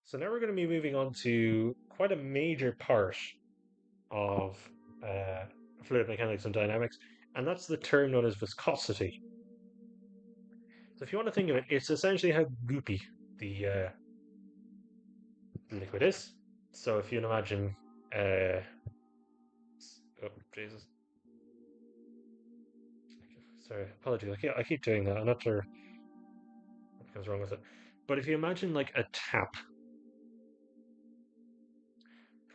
So now we're going to be moving on to quite a major part of uh, fluid mechanics and dynamics, and that's the term known as viscosity. So if you want to think of it, it's essentially how goopy the liquid is. So if you can imagine, uh, oh Jesus, sorry, apologies, I keep doing that. I'm not sure what goes wrong with it, but if you imagine like a tap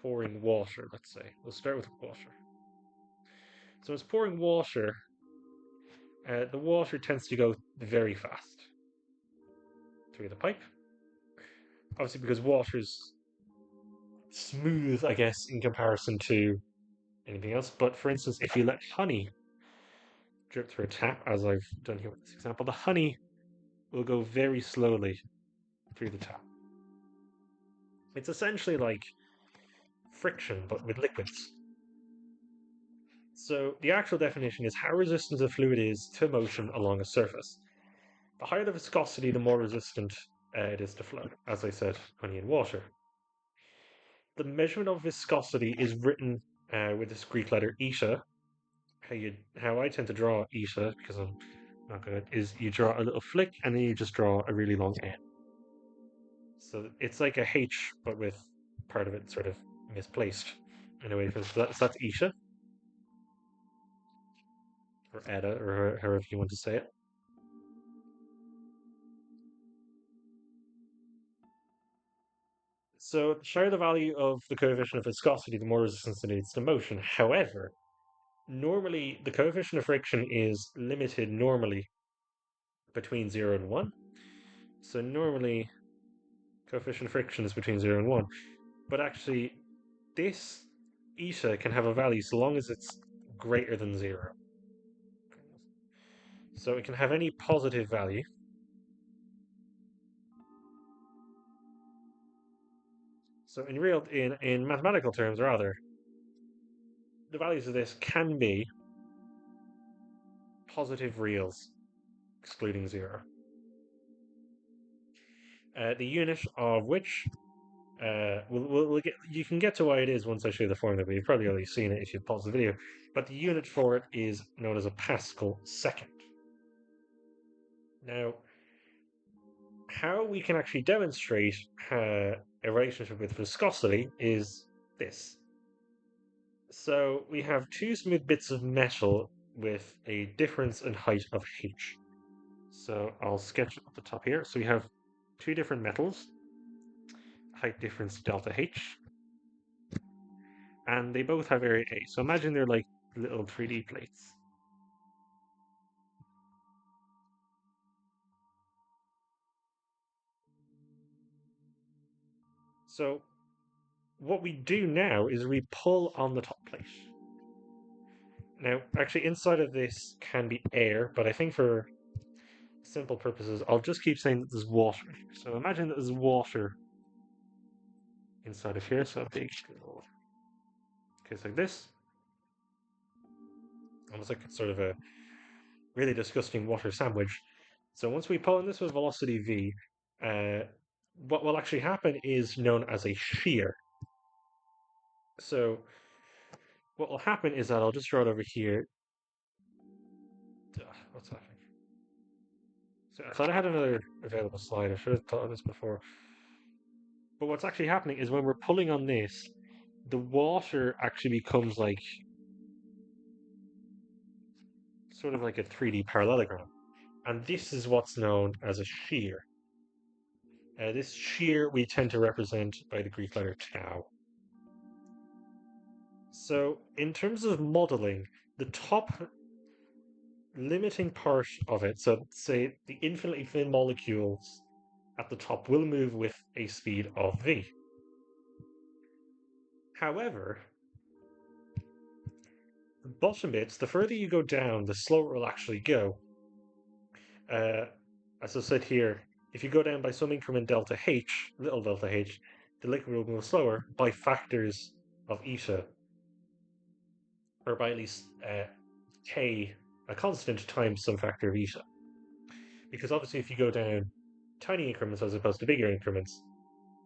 pouring water, let's say, we'll start with water. So it's pouring water. The water tends to go very fast through the pipe. Obviously, because water's smooth, I guess, in comparison to anything else. But for instance, if you let honey drip through a tap, as I've done here with this example, the honey will go very slowly through the tap. It's essentially like friction, but with liquids. So the actual definition is how resistant a fluid is to motion along a surface. The higher the viscosity, the more resistant it is to flow. As I said, honey and water. The measurement of viscosity is written with this Greek letter eta. How I tend to draw eta, because I'm not good at, is you draw a little flick and then you just draw a really long N. So it's like a H, but with part of it sort of misplaced in a way. So that's eta or eta or however you want to say it. So the higher the value of the coefficient of viscosity, the more resistance it needs to motion. However, normally the coefficient of friction is limited normally between 0 and 1. So normally coefficient of friction is between 0 and 1. But actually, this eta can have a value so long as it's greater than 0. So it can have any positive value. So in mathematical terms, rather, the values of this can be positive reals, excluding 0. The unit of which we'll get. You can get to why it is once I show you the formula, but you've probably already seen it if you've paused the video. But the unit for it is known as a Pascal second. Now, how we can actually demonstrate a relationship with viscosity is this. So we have two smooth bits of metal with a difference in height of h. So I'll sketch it at the top here. So we have two different metals, height difference delta h, and they both have area A. So imagine they're like little 3D plates. So what we do now is we pull on the top plate. Now, actually, inside of this can be air, but I think for simple purposes, I'll just keep saying that there's water. So imagine that there's water inside of here, so a big case like this. Almost like sort of a really disgusting water sandwich. So once we pull in this with velocity v, what will actually happen is known as a shear. So what will happen is that I'll just draw it over here. What's happening? So I thought I had another available slide. I should have thought of this before. But what's actually happening is when we're pulling on this, the water actually becomes like sort of like a 3D parallelogram. And this is what's known as a shear. This shear we tend to represent by the Greek letter tau. So, in terms of modeling, the top limiting part of it, so say the infinitely thin molecules at the top will move with a speed of v. However, the bottom bits, the further you go down, the slower it will actually go. As I said here, if you go down by some increment delta h, little delta h, the liquid will move slower by factors of eta, or by at least k, a constant times some factor of eta. Because obviously, if you go down tiny increments as opposed to bigger increments,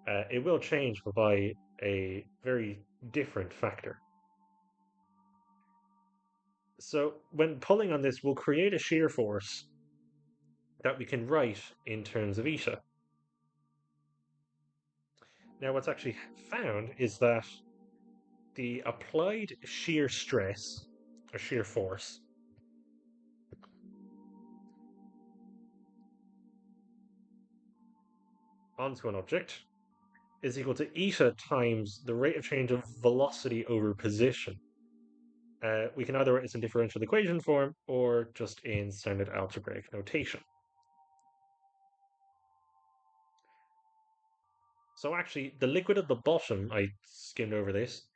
It will change, but by a very different factor. So when pulling on this, we'll create a shear force that we can write in terms of eta. Now, what's actually found is that the applied shear stress, or shear force, onto an object is equal to eta times the rate of change of velocity over position. We can either write this in differential equation form or just in standard algebraic notation. So actually, the liquid at the bottom, I skimmed over this,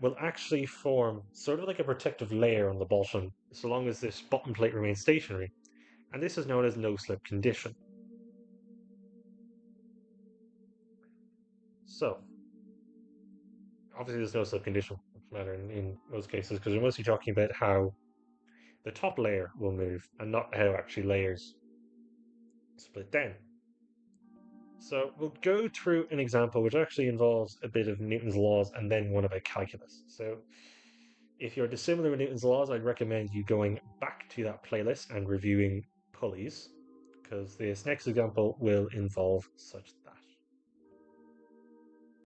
will actually form sort of like a protective layer on the bottom, so long as this bottom plate remains stationary. And this is known as no slip condition. So, obviously, there's no slip condition matter in most cases because we're mostly talking about how the top layer will move and not how actually layers split down. So we'll go through an example which actually involves a bit of Newton's laws and then one about calculus. So if you're dissimilar with Newton's laws, I'd recommend you going back to that playlist and reviewing pulleys, because this next example will involve such